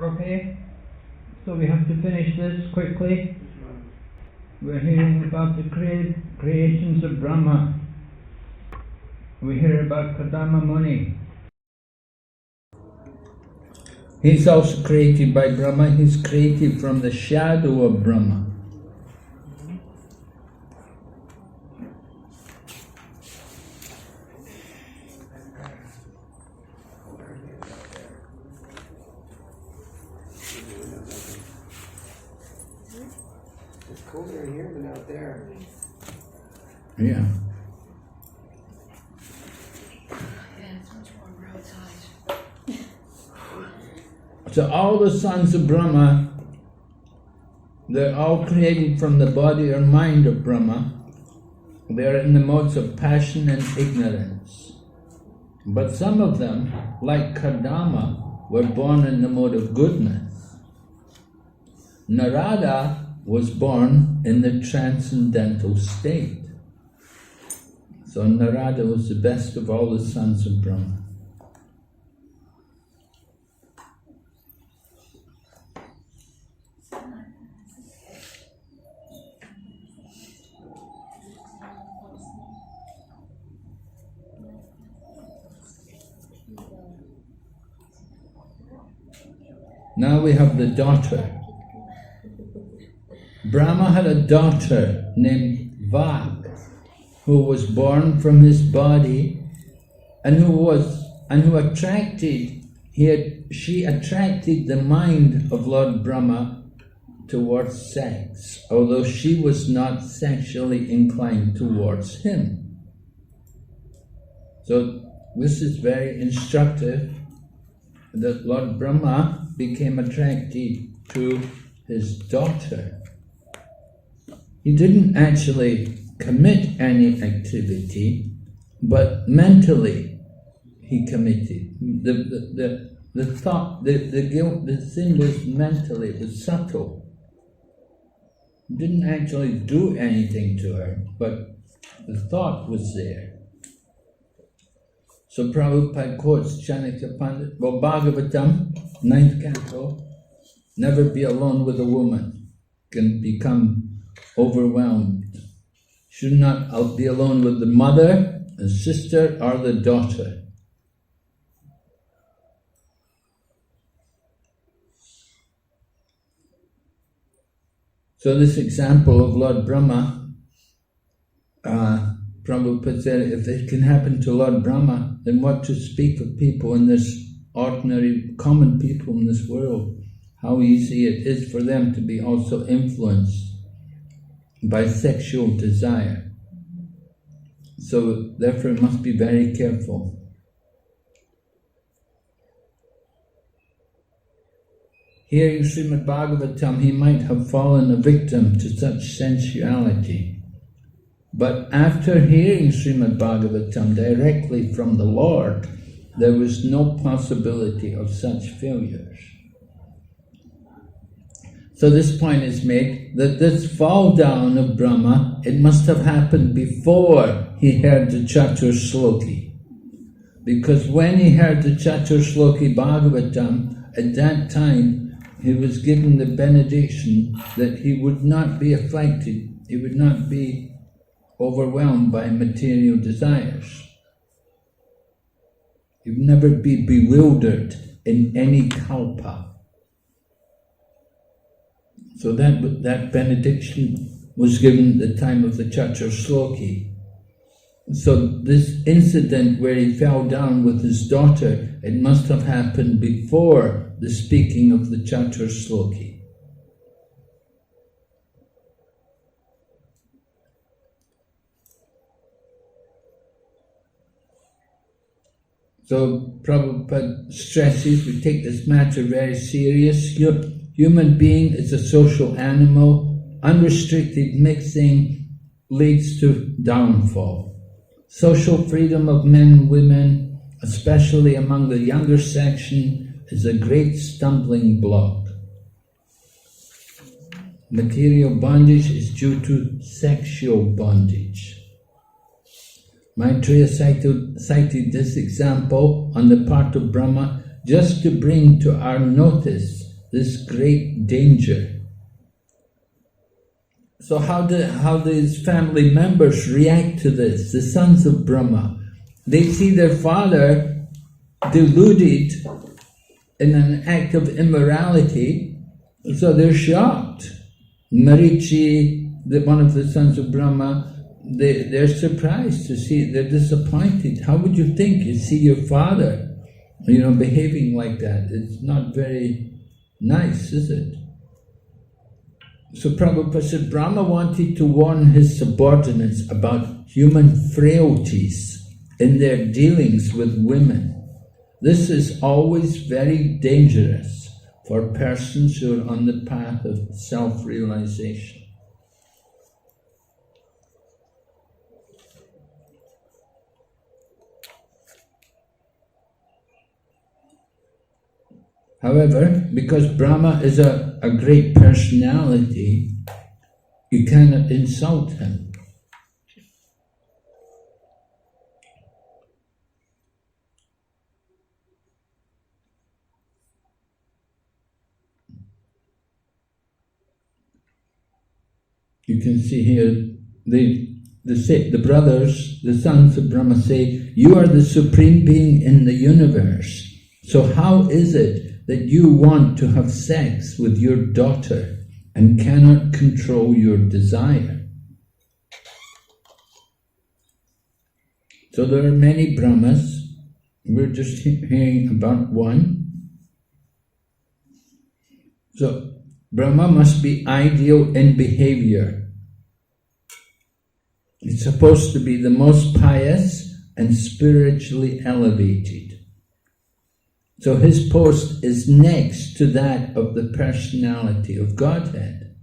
Okay, so we have to finish this quickly. We're hearing about the creations of Brahma. We hear about Kadama Muni. He's also created by Brahma. He's created from the shadow of Brahma. It's colder in here than out there. Yeah. It's much warmer outside. So all the sons of Brahma, they're all created from the body or mind of Brahma. They're in the modes of passion and ignorance. But some of them, like Kadama, were born in the mode of goodness. Narada was born in the transcendental state. So Narada was the best of all the sons of Brahma. Now we have the daughter. Brahma had a daughter named Vag, who was born from his body, and she attracted the mind of Lord Brahma towards sex, although she was not sexually inclined towards him. So this is very instructive, that Lord Brahma became attracted to his daughter. He didn't actually commit any activity, but mentally he committed. The thought, the guilt, the sin was mentally, it was subtle. He didn't actually do anything to her, but the thought was there. So Prabhupada quotes Chanakya Pandit, well, Bhagavatam, 9th Canto, never be alone with a woman, can become overwhelmed. Should not be alone with the mother, the sister, or the daughter. So this example of Lord Brahma, Prabhupada said, if it can happen to Lord Brahma, then what to speak of people in this ordinary, common people in this world, how easy it is for them to be also influenced by sexual desire. So therefore we must be very careful. Here in Srimad Bhagavatam, he might have fallen a victim to such sensuality. But after hearing Srimad Bhagavatam directly from the Lord, there was no possibility of such failures. So this point is made that this fall down of Brahma, it must have happened before he heard the Chatur Shloki. Because when he heard the Chatur Shloki Bhagavatam, at that time he was given the benediction that he would not be afflicted, he would not be overwhelmed by material desires. He would never be bewildered in any kalpa. So that benediction was given at the time of the Chatur Shloki. So this incident where he fell down with his daughter, it must have happened before the speaking of the Chatur Shloki. So Prabhupada stresses we take this matter very serious. Human being is a social animal. Unrestricted mixing leads to downfall. Social freedom of men and women, especially among the younger section, is a great stumbling block. Material bondage is due to sexual bondage. Maitreya cited this example on the part of Brahma just to bring to our notice this great danger. So how do his family members react to this? The sons of Brahma, they see their father deluded in an act of immorality, so they're shocked. Marichi, one of the sons of Brahma, they're surprised to see, they're disappointed. How would you think you see your father, behaving like that? It's not very nice, is it? So Prabhupada said Brahma wanted to warn his subordinates about human frailties in their dealings with women. This is always very dangerous for persons who are on the path of self-realization. However, because Brahma is a great personality, you cannot insult him. You can see here, the brothers, the sons of Brahma say, you are the supreme being in the universe. So how is it that you want to have sex with your daughter and cannot control your desire? So there are many Brahmas. We're just hearing about one. So Brahma must be ideal in behavior. He's supposed to be the most pious and spiritually elevated. So his post is next to that of the personality of Godhead.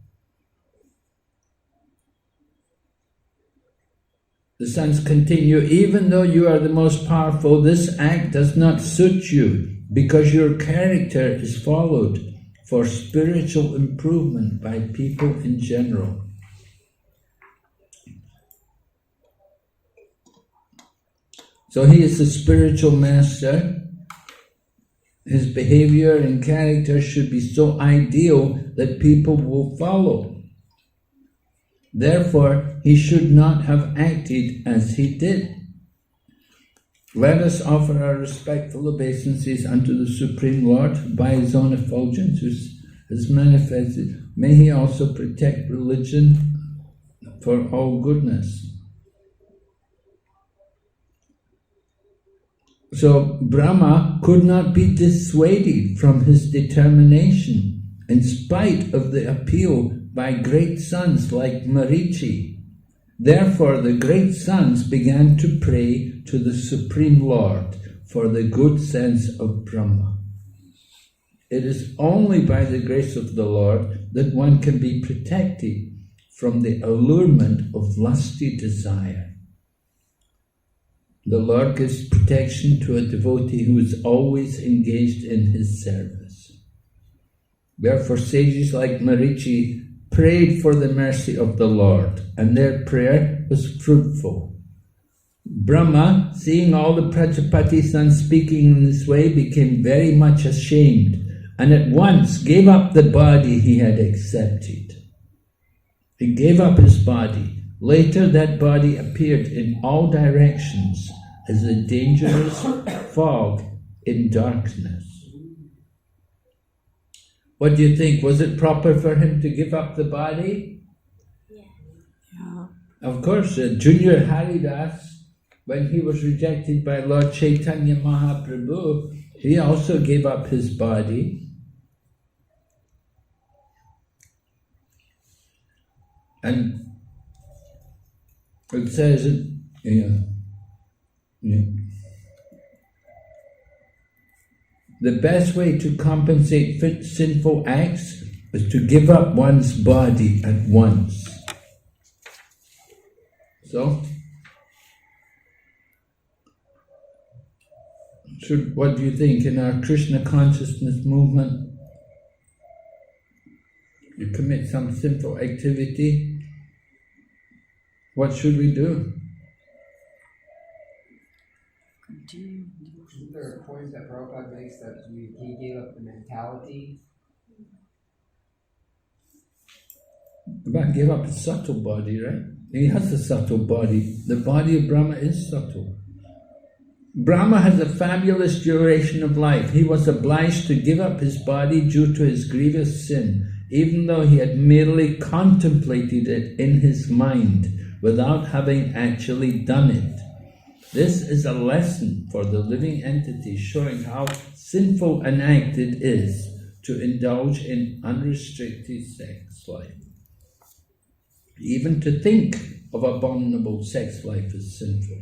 The sons continue, even though you are the most powerful, this act does not suit you because your character is followed for spiritual improvement by people in general. So he is the spiritual master. His behavior and character should be so ideal that people will follow. Therefore, he should not have acted as he did. Let us offer our respectful obeisances unto the Supreme Lord, who by his own effulgence has manifested. May he also protect religion for all goodness. So Brahma could not be dissuaded from his determination in spite of the appeal by great sons like Marichi. Therefore the great sons began to pray to the Supreme Lord for the good sense of Brahma. It is only by the grace of the Lord that one can be protected from the allurement of lusty desire. The Lord gives protection to a devotee who is always engaged in his service. Therefore, sages like Marichi prayed for the mercy of the Lord, and their prayer was fruitful. Brahma, seeing all the Prajapati sons speaking in this way, became very much ashamed, and at once gave up the body he had accepted. He gave up his body. Later that body appeared in all directions as a dangerous fog in darkness. What do you think? Was it proper for him to give up the body? Yeah. Of course, Junior Haridas, when he was rejected by Lord Chaitanya Mahaprabhu, he also gave up his body. And it says, the best way to compensate sinful acts is to give up one's body at once. So, what do you think? In our Krishna consciousness movement, you commit some sinful activity, what should we do? Isn't there a point that Prabhupada makes that he gave up the mentality Brahma gave up his subtle body, right? He has a subtle body. The body of Brahma is subtle. Brahma has a fabulous duration of life. He was obliged to give up his body due to his grievous sin, even though he had merely contemplated it in his mind without having actually done it. This is a lesson for the living entity, showing how sinful an act it is to indulge in unrestricted sex life. Even to think of abominable sex life is sinful.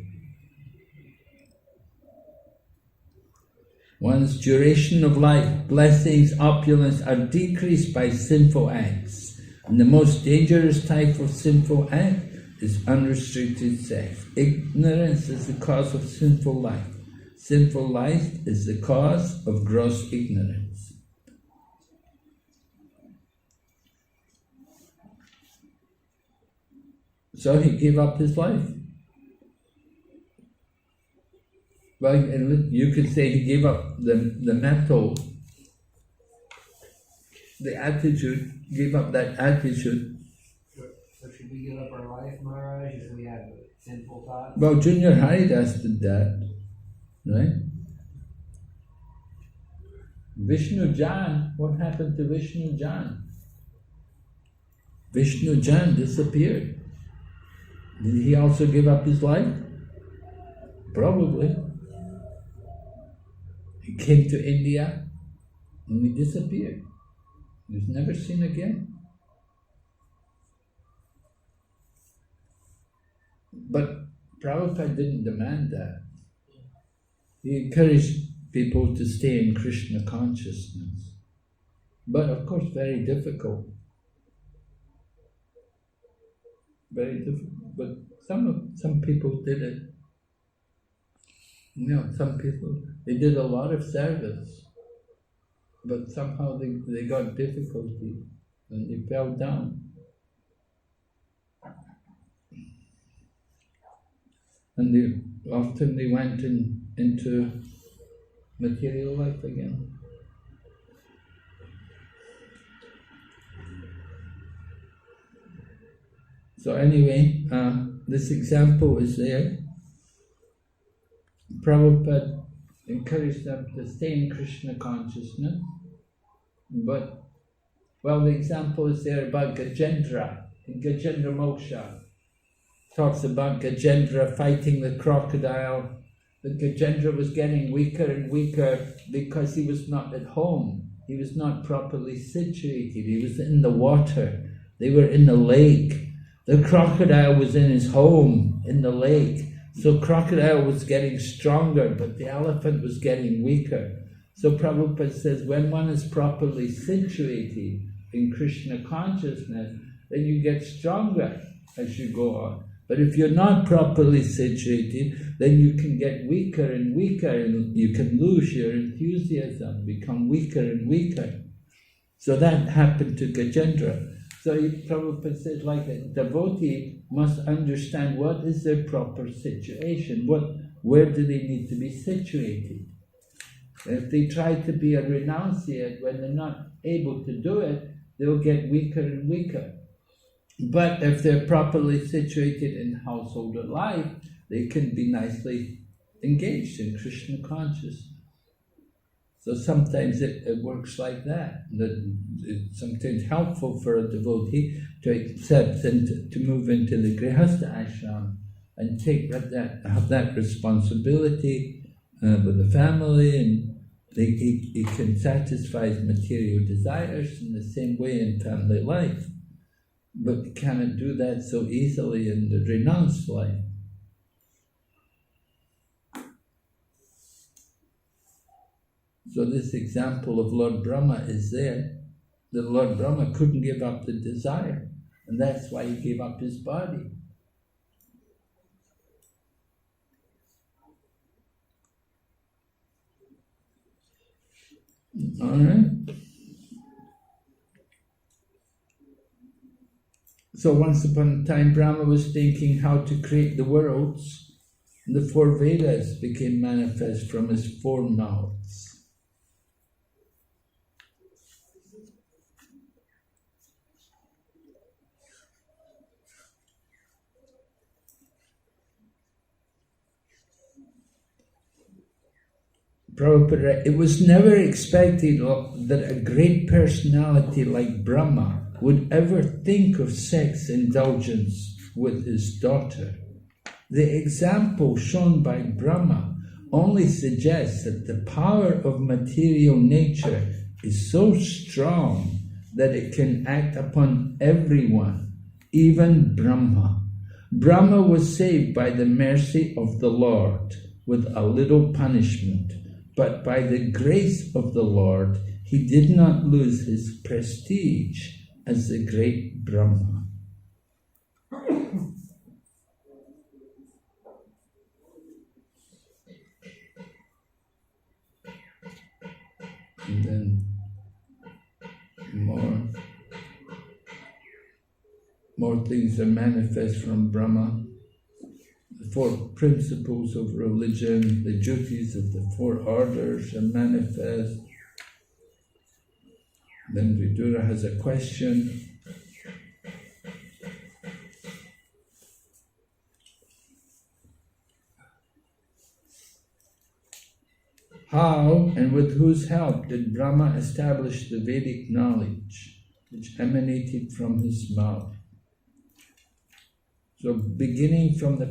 One's duration of life, blessings, opulence are decreased by sinful acts. And the most dangerous type of sinful act is unrestricted sex. Ignorance is the cause of sinful life. Sinful life is the cause of gross ignorance. So he gave up his life. Well, you could say he gave up the mental, the attitude, gave up that attitude. So should we give up our life, Maharaj, if we have sinful thoughts? Well, Junior Haridas did that, right? Vishnu Jan, what happened to Vishnu Jan? Vishnu Jan disappeared. Did he also give up his life? Probably. He came to India and he disappeared. He was never seen again. But Prabhupada didn't demand that. He encouraged people to stay in Krishna consciousness. But of course, very difficult. Very difficult. But some people did it. You know, some people, they did a lot of service, but somehow they got difficulty and they fell down. And often they went into material life again. So anyway, this example is there. Prabhupada encouraged them to stay in Krishna consciousness, but, well, the example is there about Gajendra, in Gajendra Moksha. Talks about Gajendra fighting the crocodile. The Gajendra was getting weaker and weaker because he was not at home. He was not properly situated. He was in the water. They were in the lake. The crocodile was in his home, in the lake. So crocodile was getting stronger, but the elephant was getting weaker. So Prabhupada says, when one is properly situated in Krishna consciousness, then you get stronger as you go on. But if you're not properly situated, then you can get weaker and weaker, and you can lose your enthusiasm, become weaker and weaker. So that happened to Gajendra. So Prabhupada says, like a devotee must understand what is their proper situation, where do they need to be situated. If they try to be a renunciate when they're not able to do it, they'll get weaker and weaker. But if they're properly situated in householder life, they can be nicely engaged in Krishna consciousness. So sometimes it works like that. It's sometimes helpful for a devotee to accept and to move into the Grihastha ashram and have that responsibility with the family, and he can satisfy his material desires in the same way in family life. But he cannot do that so easily in the renounced life. So this example of Lord Brahma is there. The Lord Brahma couldn't give up the desire, and that's why he gave up his body. All right. So once upon a time, Brahma was thinking how to create the worlds. The four Vedas became manifest from his four mouths. Prabhupada, it was never expected that a great personality like Brahma would ever think of sex indulgence with his daughter. The example shown by Brahma only suggests that the power of material nature is so strong that it can act upon everyone, even Brahma. Brahma was saved by the mercy of the Lord with a little punishment, but by the grace of the Lord he did not lose his prestige as the great Brahma. And then more things are manifest from Brahma. The 4 principles of religion, the duties of the 4 orders are manifest. Then Vidura has a question. How and with whose help did Brahma establish the Vedic knowledge which emanated from his mouth? So beginning from the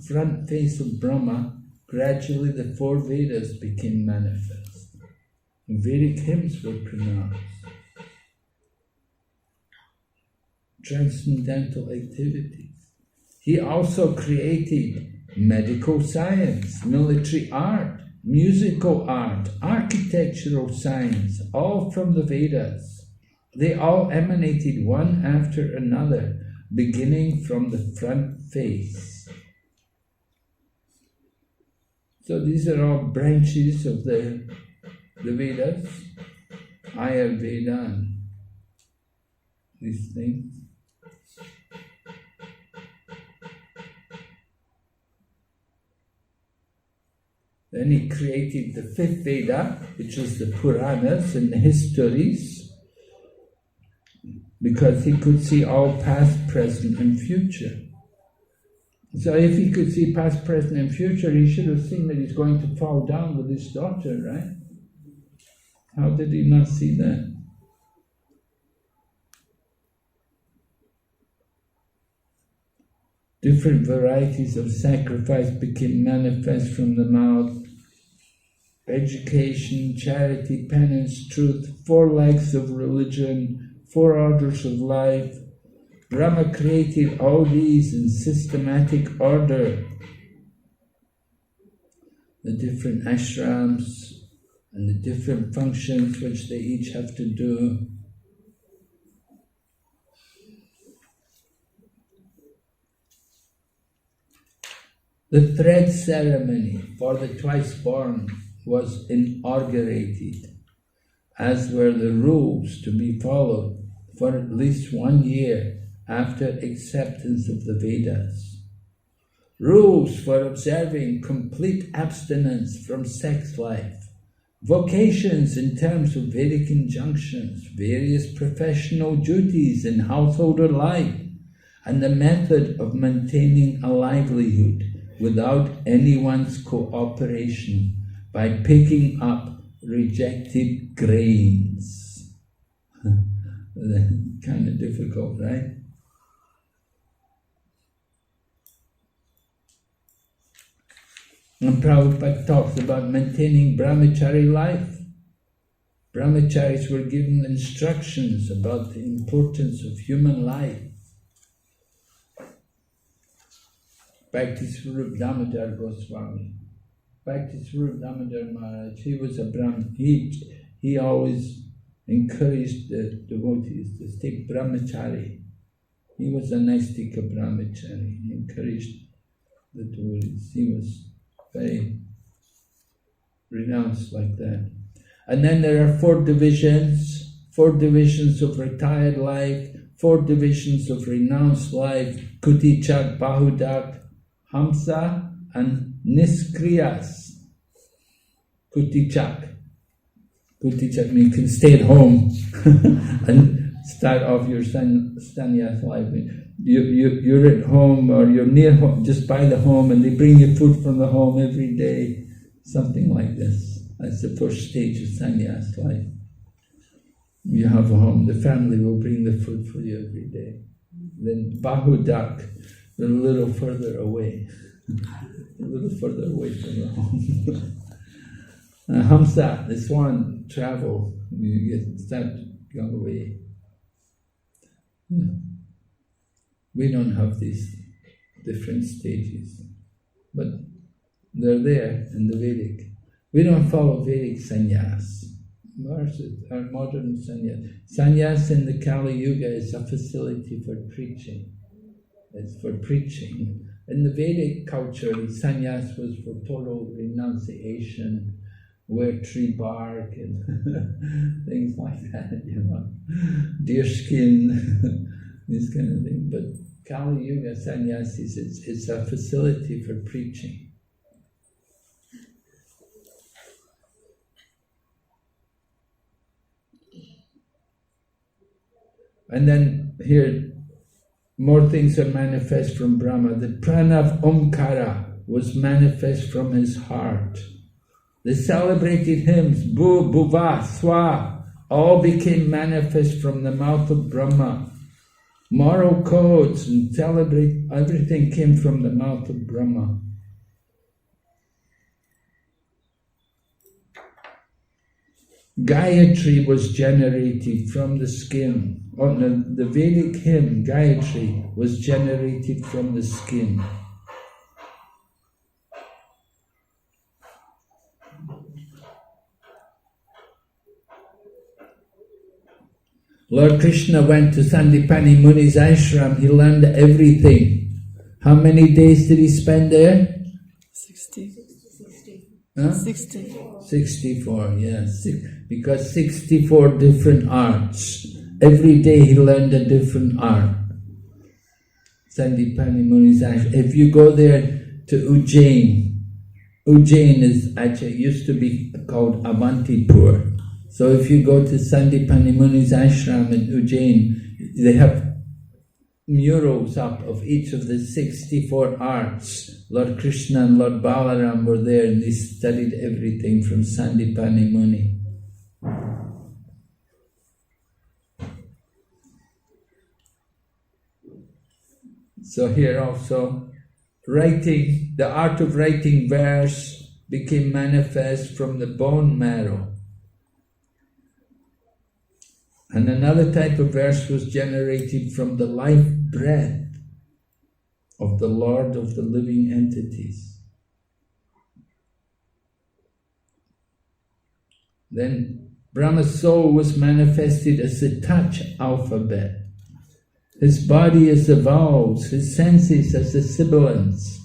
front face of Brahma, gradually the 4 Vedas became manifest. And Vedic hymns were pronounced. Transcendental activities. He also created medical science, military art, musical art, architectural science, all from the Vedas. They all emanated one after another, beginning from the front face. So these are all branches of the Vedas, Ayurveda and these things. Then he created the 5th Veda, which is the Puranas and the histories, because he could see all past, present and future. So if he could see past, present and future, he should have seen that he's going to fall down with his daughter, right? How did he not see that? Different varieties of sacrifice became manifest from the mouth. Education, charity, penance, truth, 4 legs of religion, 4 orders of life. Brahma created all these in systematic order. The different ashrams and the different functions which they each have to do. The thread ceremony for the twice-born was inaugurated, as were the rules to be followed for at least 1 year after acceptance of the Vedas. Rules for observing complete abstinence from sex life, vocations in terms of Vedic injunctions, various professional duties in householder life, and the method of maintaining a livelihood without anyone's cooperation by picking up rejected grains. Kind of difficult, right? And Prabhupada talks about maintaining brahmachari life. Brahmacharis were given instructions about the importance of human life. Bhakti Swarup Damodar Goswami. Bhakti Swarup Damodar Maharaj, he was a Brahmin. He always encouraged the devotees to stay brahmachari. He was a Naistika brahmachari. He encouraged the devotees. He was very renounced like that. And then there are 4 divisions of retired life, 4 divisions of renounced life, Kutichak, Bahudak, Hamsa and Niskriyas. Kutichak. Kutichak means you can stay at home and start off your sannyas life. You're at home or you're near home, just by the home, and they bring you food from the home every day, something like this. That's the first stage of sannyas life. You have a home, the family will bring the food for you every day. Then bahudak, a little further away. A little further away from the home. Hamsa, the swan, travel. You start going away. We don't have these different stages, but they're there in the Vedic. We don't follow Vedic sannyas. Ours is our modern sannyas. Sannyas in the Kali Yuga is a facility for preaching. It's for preaching. In the Vedic culture, the sannyas was for total renunciation, wear tree bark and things like that, deer skin, this kind of thing. But Kali Yuga sannyasis, it's a facility for preaching. And then here, more things are manifest from Brahma. The pranav omkara was manifest from his heart. The celebrated hymns, Bu, Bhuva, Swa, all became manifest from the mouth of Brahma. Moral codes and everything came from the mouth of Brahma. Gayatri was generated from the skin. The Vedic hymn, Gayatri, was generated from the skin. Lord Krishna went to Sandipani Muni's ashram. He learned everything. How many days did he spend there? 60. Huh? 60. 64, yes. Because 64 different arts. Every day he learned a different art. Sandipani Muni's ashram. If you go there to Ujjain, Ujjain is actually used to be called Avantipur. So if you go to Sandipani Muni's ashram in Ujjain, they have murals up of each of the 64 arts. Lord Krishna and Lord Balaram were there and they studied everything from Sandipani Muni. So here also, writing, the art of writing verse became manifest from the bone marrow. And another type of verse was generated from the life breath of the Lord of the living entities. Then Brahma's soul was manifested as the touch alphabet. His body as the vowels, his senses as the sibilants,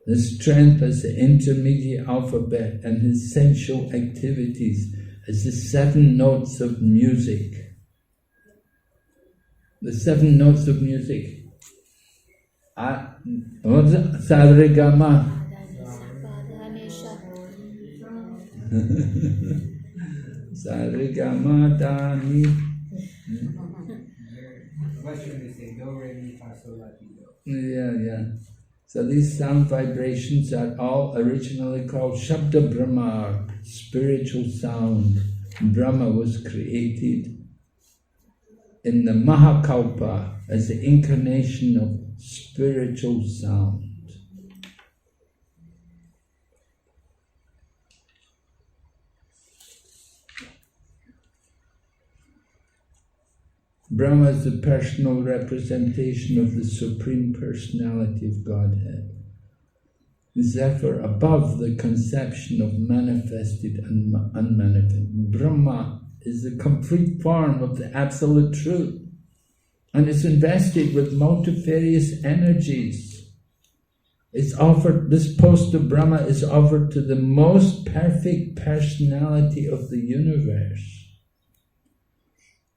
his strength as the intermediate alphabet, and his sensual activities as the 7 notes of music. The 7 notes of music. Sarigama. Sarigama Dani. Western they say do, re, mi, fa, sol, la, ti, do. Yeah. So these sound vibrations are all originally called Shabda Brahma, spiritual sound. Brahma was created in the Mahakalpa as the incarnation of spiritual sound. Brahma is the personal representation of the Supreme Personality of Godhead. Is therefore above the conception of manifested and unmanifested. Brahma is the complete form of the Absolute Truth and is invested with multifarious energies. It's offered, this post of Brahma is offered to the most perfect personality of the universe.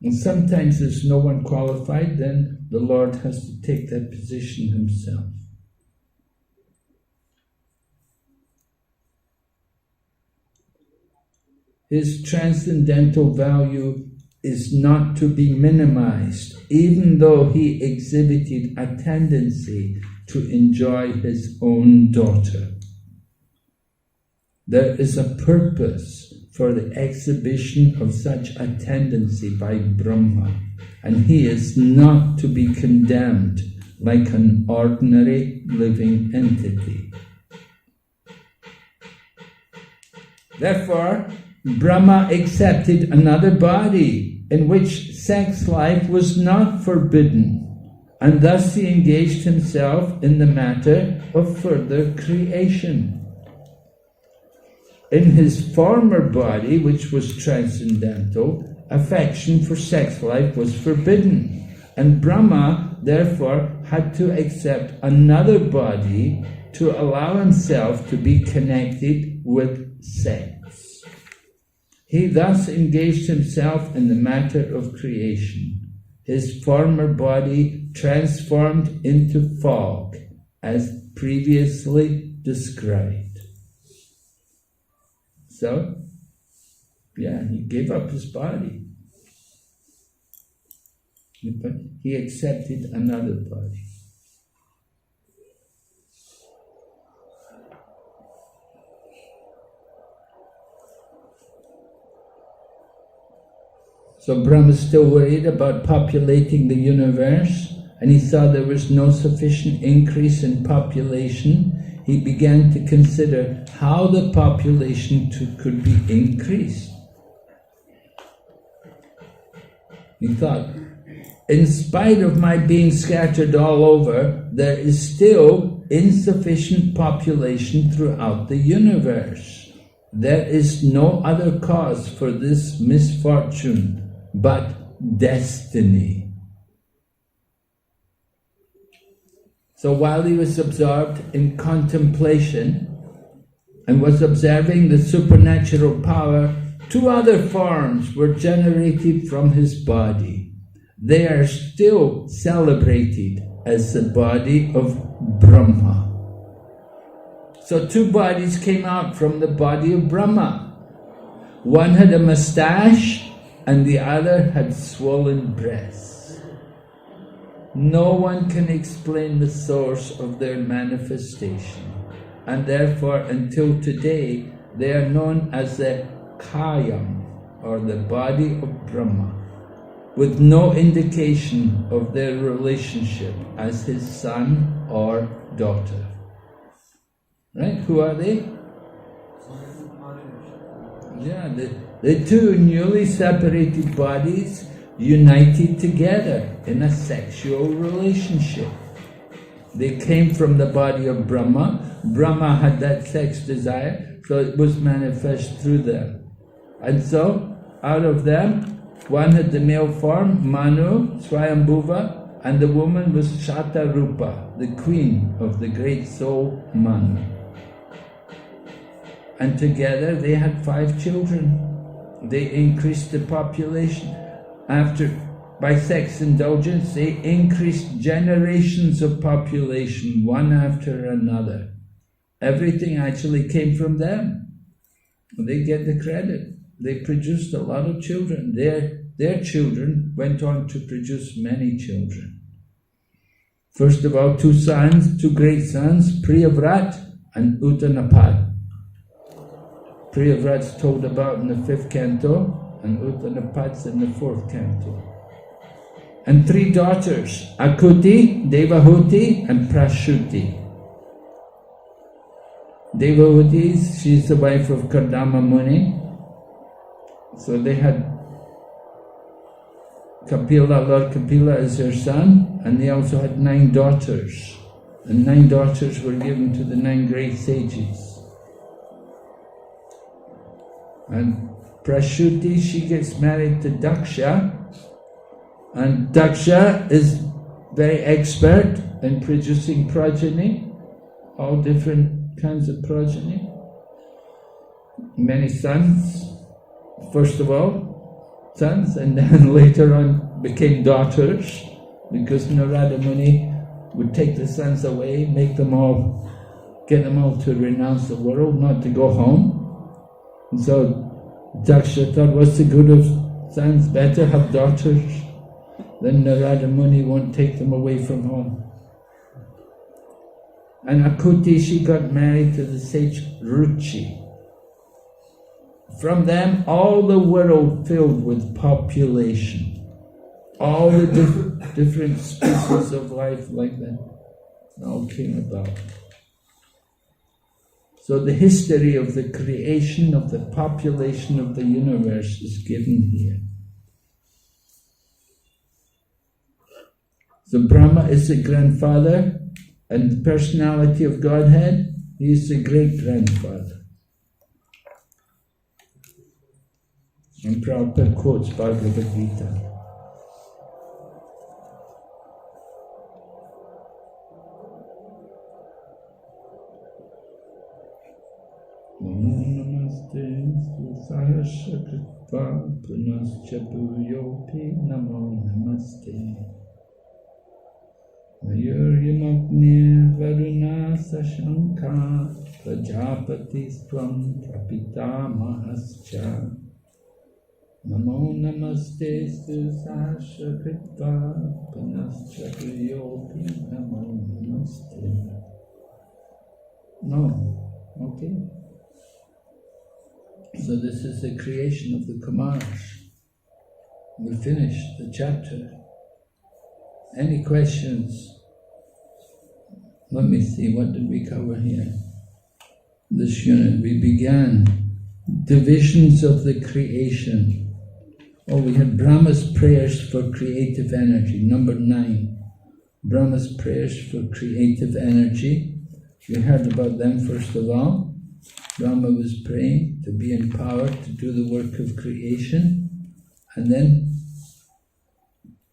And sometimes there's no one qualified, then the Lord has to take that position himself. His transcendental value is not to be minimized, even though he exhibited a tendency to enjoy his own daughter. There is a purpose for the exhibition of such a tendency by Brahma, and he is not to be condemned like an ordinary living entity. Therefore, Brahma accepted another body in which sex life was not forbidden, and thus he engaged himself in the matter of further creation. In his former body, which was transcendental, affection for sex life was forbidden, and Brahma therefore had to accept another body to allow himself to be connected with sex. He thus engaged himself in the matter of creation. His former body transformed into fog, as previously described. So, he gave up his body. But he accepted another body. So Brahma is still worried about populating the universe, and he saw there was no sufficient increase in population. He began to consider how the population could be increased. He thought, in spite of my being scattered all over, there is still insufficient population throughout the universe. There is no other cause for this misfortune but destiny. So while he was absorbed in contemplation and was observing the supernatural power, two other forms were generated from his body. They are still celebrated as the body of Brahma. So two bodies came out from the body of Brahma. One had a moustache and the other had swollen breasts. No one can explain the source of their manifestation, and therefore until today they are known as the Kayam, or the body of Brahma, with no indication of their relationship as his son or daughter. Right? Who are they? Yeah, the two newly separated bodies united together in a sexual relationship. They came from the body of Brahma. Brahma had that sex desire, so it was manifest through them. And so, out of them, one had the male form, Manu, Swayambhuva, and the woman was Shatarupa, the queen of the great soul, Manu. And together they had 5 children. They increased the population. By sex indulgence, they increased generations of population, one after another. Everything actually came from them. They get the credit. They produced a lot of children. Their children went on to produce many children. First of all, 2 sons, 2 great sons, Priyavrat and Uttanapad. Priyavrat's told about in the 5th canto, and Uttanapad's in the 4th canto. And 3 daughters, Akuti, Devahuti and Prashuti. Devahuti, she's the wife of Kardama Muni. So they had Kapila, Lord Kapila as their son, and they also had 9 daughters. And 9 daughters were given to the 9 great sages. And Prashuti, she gets married to Daksha, and Daksha is very expert in producing progeny, all different kinds of progeny. Many sons, first of all, sons, and then later on became daughters, because Narada Muni would take the sons away, get them all to renounce the world, not to go home. And so Daksha thought, what's the good of sons? Better have daughters. Then Narada Muni won't take them away from home. And Akuti, she got married to the sage Ruchi. from them all the world filled with population. All the different species of life like that all came about. So the history of the creation of the population of the universe is given here. So Brahma is the grandfather, and the personality of Godhead, he is the great-grandfather. And Prabhupada quotes Bhagavad Gita. Namaste Sahasra Kripa Punascha Bhuyopi Namo Namaste Mayuryamagnir Varuna Sashanka Prajapati Stvam Prapita Mahascha Namo Namaste Sahasra Kripa Punascha Bhuyopi Namo Namaste. No, okay. So this is the creation of the Kumars. We finished the chapter. Any questions? Let me see, what did we cover here? This unit, we began divisions of the creation. Oh, we had Brahma's prayers for creative energy, number 9. Brahma's prayers for creative energy. We heard about them first of all. Brahma was praying to be empowered to do the work of creation. And then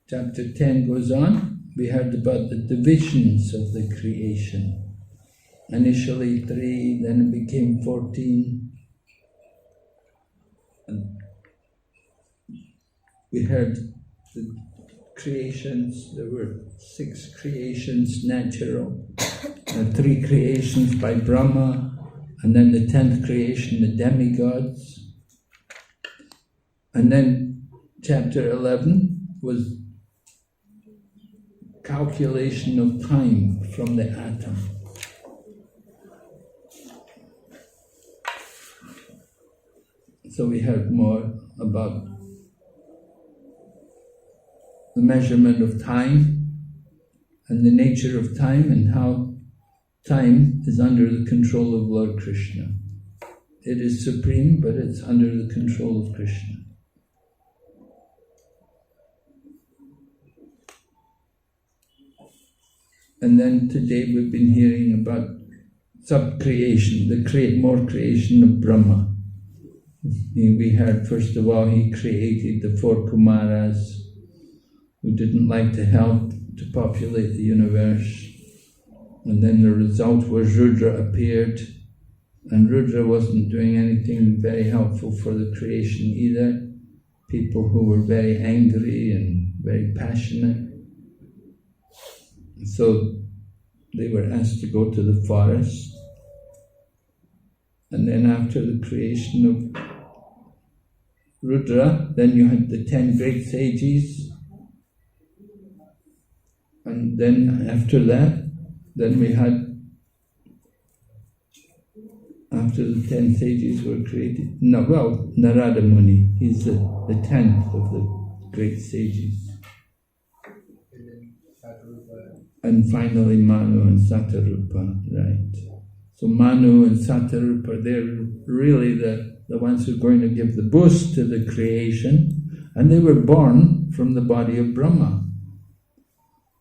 chapter 10 goes on. We heard about the divisions of the creation. Initially 3, then it became 14. And we heard the creations, there were 6 creations natural, 3 creations by Brahma, and then the 10th creation, the demigods. And then chapter 11 was calculation of time from the atom. So we heard more about the measurement of time and the nature of time and how time is under the control of Lord Krishna. It is supreme, but it's under the control of Krishna. And then today we've been hearing about sub-creation, more creation of Brahma. We heard, first of all, he created the 4 Kumaras who didn't like to help to populate the universe. And then the result was Rudra appeared, and Rudra wasn't doing anything very helpful for the creation either. People who were very angry and very passionate. So they were asked to go to the forest. And then after the creation of Rudra, then you had the 10 great sages. And then after that, then we had, after the 10 sages were created, Narada Muni, he's the 10th of the great sages. And finally Manu and Satarupa, right. So Manu and Satarupa, they're really the ones who are going to give the boost to the creation, and they were born from the body of Brahma.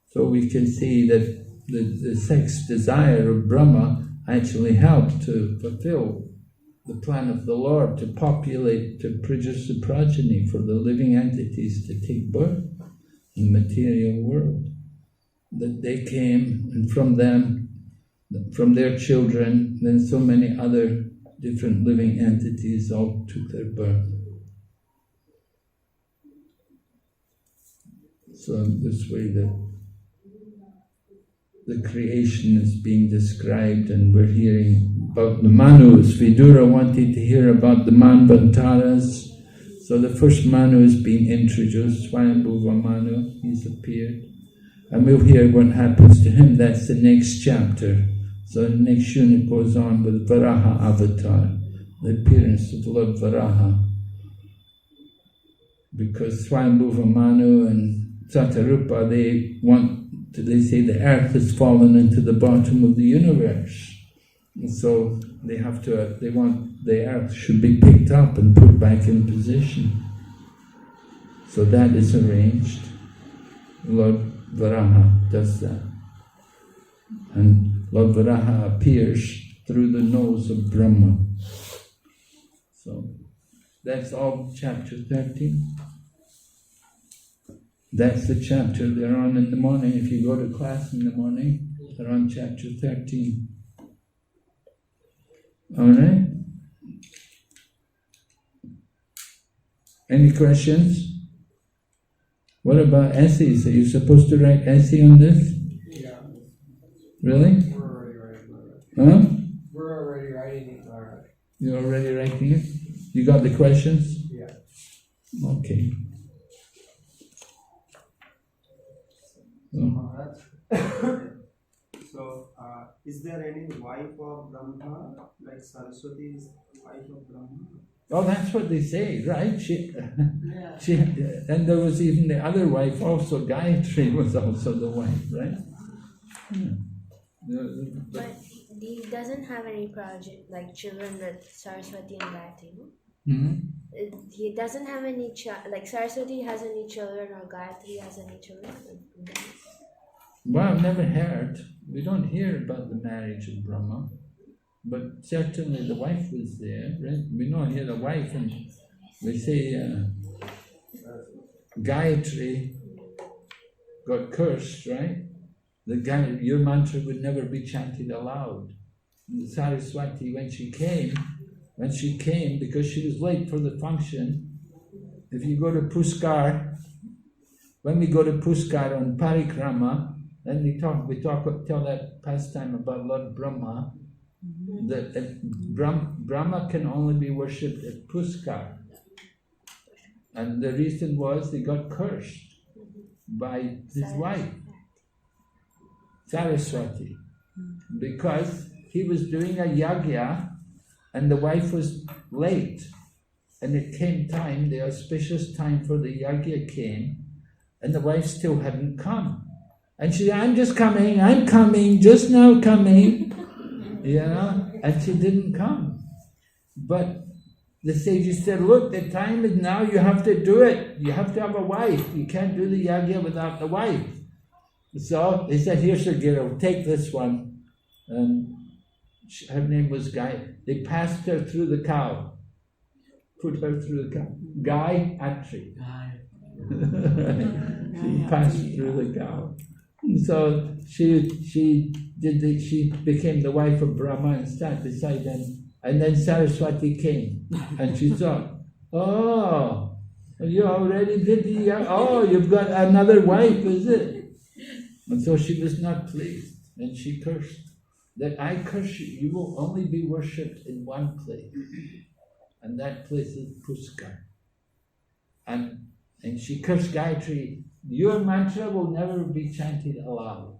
So we can see that the sex desire of Brahma actually helped to fulfill the plan of the Lord to populate, to produce a progeny for the living entities to take birth in the material world. That they came, and from them, from their children, then so many other different living entities all took their birth. So in this way the creation is being described, and we're hearing about the Manus. Vidura wanted to hear about the Manvantaras. So the first Manu is being introduced, Swayambhuva Manu, he's appeared. And we'll hear what happens to him. That's the next chapter. So the next unit goes on with Varaha Avatar. the appearance of Lord Varaha. Because Swayambhuva Manu and Satarupa, they say the earth has fallen into the bottom of the universe. And so they want the earth should be picked up and put back in position. So that is arranged. Lord Varaha does that. And Lord Varaha appears through the nose of Brahma. So that's all chapter 13. That's the chapter they're on in the morning. If you go to class in the morning, they're on chapter 13. Alright? Any questions? What about essays? Are you supposed to write essay on this? Yeah. Really? We're already writing it. Huh? We're already writing it. Alright. You're already writing it? You got the questions? Yeah. Okay. So, is there any wife of Brahma, like Saraswati is wife of Brahma? Oh, that's what they say, right? Yeah. And there was even the other wife also, Gayatri was also the wife, right? Yeah. But he doesn't have any project like children with Saraswati and Gayatri, no? Mm-hmm. He doesn't have any like Saraswati has any children or Gayatri has any children. Well, I've never heard. We don't hear about the marriage of Brahma, but certainly the wife was there, right? We know here the wife, and we say Gayatri got cursed, right? Your mantra would never be chanted aloud. And Saraswati, when she came, because she was late for the function, if you go to Puskar, when we go to Puskar on Parikrama, then we tell that pastime about Lord Brahma, that Brahma can only be worshipped at Puskar. And the reason was they got cursed by his wife, Saraswati, because he was doing a yagya and the wife was late. And it came time, the auspicious time for the yagya came, and the wife still hadn't come. And she said, I'm coming, just now coming. And she didn't come. But the sages said, look, the time is now, you have to do it. You have to have a wife. You can't do the yagya without the wife. So they said, here's your Guru, take this one. And her name was Gai. They passed her through the cow. Put her through the cow. Gayatri. She passed through the cow. So she became the wife of Brahma and sat beside him. And then Saraswati came, and she thought, oh, you already did you've got another wife, is it? And so she was not pleased, and she cursed. That I curse you, you will only be worshipped in one place, and that place is Puskar. And she cursed Gayatri, your mantra will never be chanted aloud.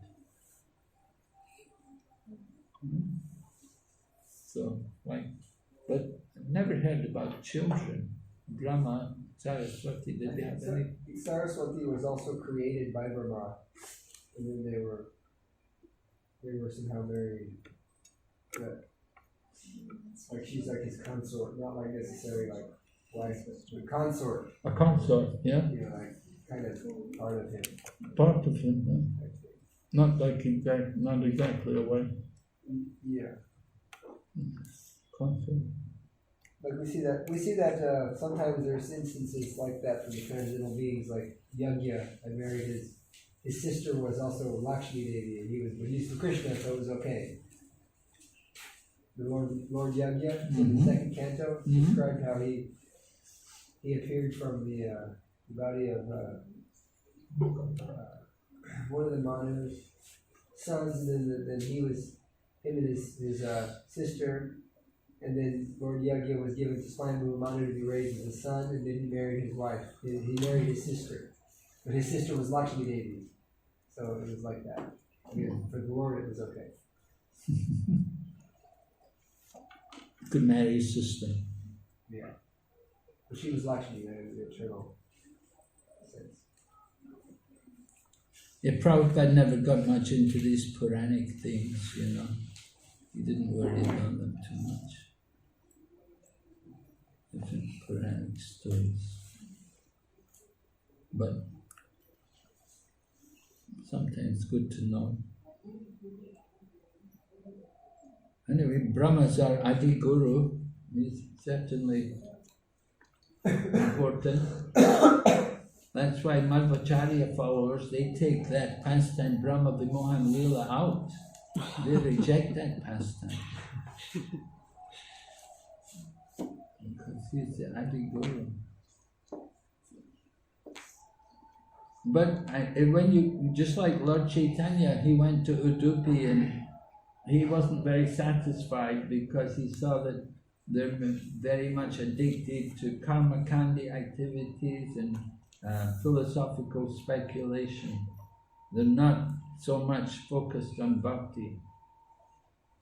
So, but I've never heard about children. Brahma, Saraswati, did they have any? Saraswati was also created by Brahma, and then they were somehow married. But like she's like his consort, not like necessarily like wife, but consort. A consort, yeah? Like kind of part of him. Part of him, yeah. Not exactly a wife. Yeah. Consort. Like we see that sometimes there's instances like that from the transcendental beings, like Yagya had married his sister was also Lakshmi Devi, and he was for Krishna, so it was okay. The Lord Yagya in the second canto described how he appeared from the body of one of the Manu's sons, and then he was him and his sister. And then Lord Yagya was given to Swayambhuva Manu to be raised as a son, and then he married his wife. He married his sister. But his sister was Lakshmi Devi. So it was like that. I mean, for the Lord it was okay. could marry his sister. Yeah. But she was Lakshmi, right? It was the eternal sense. Yeah, Prabhupada never got much into these Puranic things, you know. He didn't worry about them too much. Different Puranic stories. But sometimes good to know. Anyway, Brahma's our Adi Guru. He's certainly important. That's why Madhvacharya followers, they take that pastime Brahma Vimohan Leela out. They reject that pastime. Because he's the Adi Guru. But when you, just like Lord Chaitanya, he went to Udupi and he wasn't very satisfied because he saw that they're very much addicted to karma kandi activities and philosophical speculation. They're not so much focused on bhakti.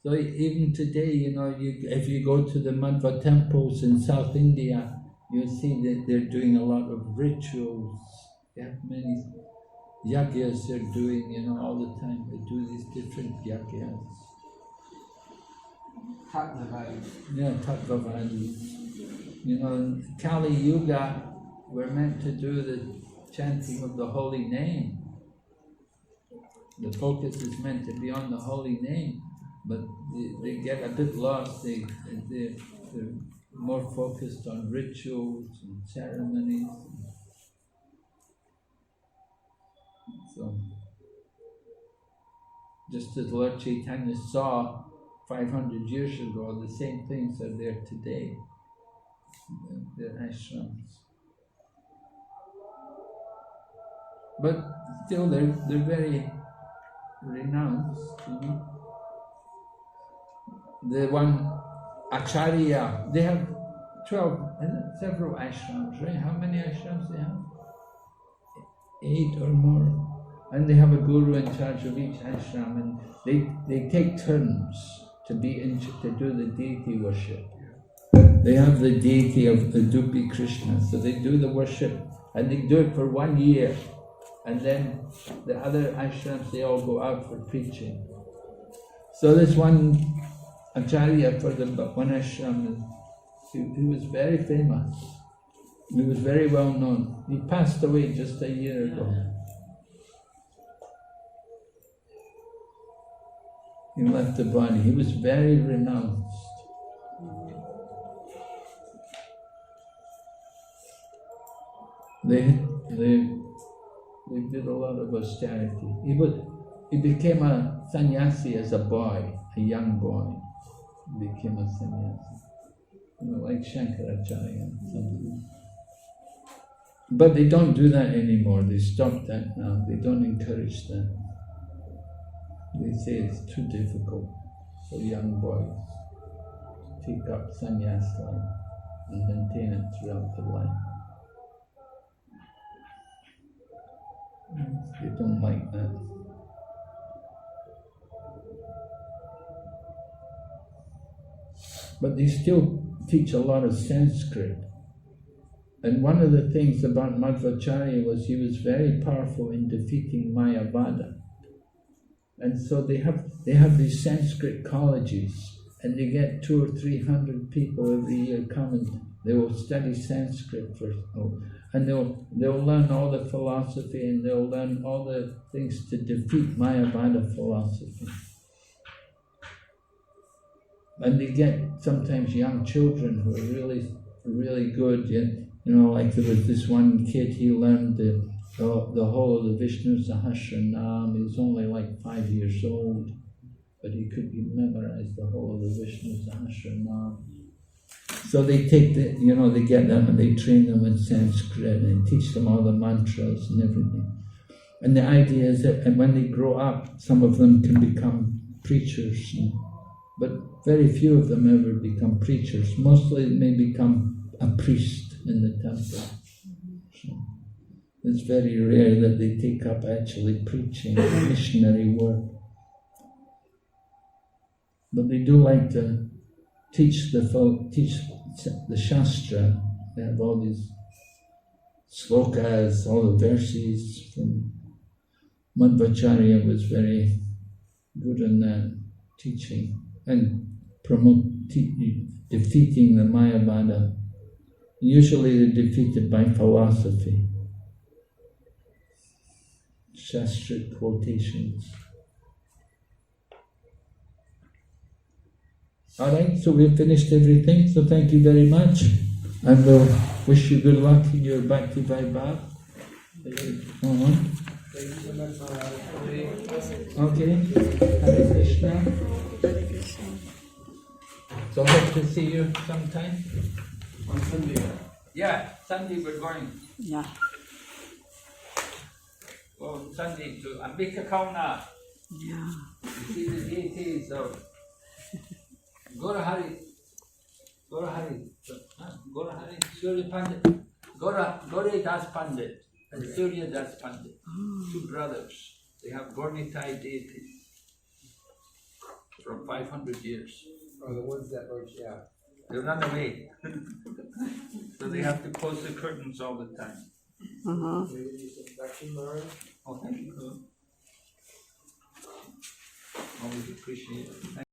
So even today, you know, if you go to the Madhva temples in South India, you'll see that they're doing a lot of rituals. They have many yagyas they're doing, you know, all the time. They do these different yagyas. Tattvavadi. Yeah, Tattvavadi. You know, in Kali Yuga, we're meant to do the chanting of the holy name. The focus is meant to be on the holy name, but they get a bit lost. They're more focused on rituals and ceremonies. So, just as Lord Chaitanya saw 500 years ago, the same things are there today. They're ashrams. But still, they're very renounced, you know. The one Acharya, they have 12, several ashrams, right? How many ashrams they have? 8 or more. And they have a guru in charge of each ashram, and they take turns to do the deity worship. They have the deity of the Dupi Krishna, so they do the worship, and they do it for 1 year. And then the other ashrams, they all go out for preaching. So this one Acharya for the one ashram, he was very famous. He was very well known. He passed away just a year ago. He left the body. He was very renounced. They did a lot of austerity. He became a sannyasi as a boy, a young boy. He became a sannyasi. You know, like Shankaracharya, something. But they don't do that anymore. They stopped that now. They don't encourage that. They say it's too difficult for young boys to take up sannyas life and maintain it throughout their life. They don't like that. But they still teach a lot of Sanskrit. And one of the things about Madhvacharya was he was very powerful in defeating Mayavada. And so they have these Sanskrit colleges, and they get 200 or 300 people every year come and they will study Sanskrit and they'll learn all the philosophy, and they'll learn all the things to defeat Mayavada philosophy. And they get sometimes young children who are really, really good. You know, like there was this one kid, he learned the whole of the Vishnu Sahasranam. He was only like 5 years old, but he could memorize the whole of the Vishnu Sahasranam. So they take they get them and they train them in Sanskrit and teach them all the mantras and everything. And the idea is that when they grow up, some of them can become preachers, but very few of them ever become preachers. Mostly they may become a priest in the temple. So it's very rare that they take up actually preaching, missionary work. But they do like to teach the folk, teach the Shastra. They have all these slokas, all the verses from Madhvacharya was very good in that teaching and defeating the Mayavada. Usually they're defeated by philosophy, Shastra quotations. Alright, so we've finished everything, so thank you very much. And we'll wish you good luck in your Bhakti Vaibhava. Thank you so much for Okay, Hare Krishna. Hare Krishna. So hope to see you sometime. On Sunday. Yeah, Sunday we're going. Yeah. Well, Sunday to Ambika Kauna. Yeah. You see the deities of Gorahari, Surya Pandit, Gauri Das Pandit and Surya Das Pandit, two brothers. They have Gornitai deities from 500 years. Oh, the ones that were, yeah. They run away, so they have to close the curtains all the time. Uh-huh. Can we give you some Bhakti, Mara? Oh, thank you. Always appreciate it.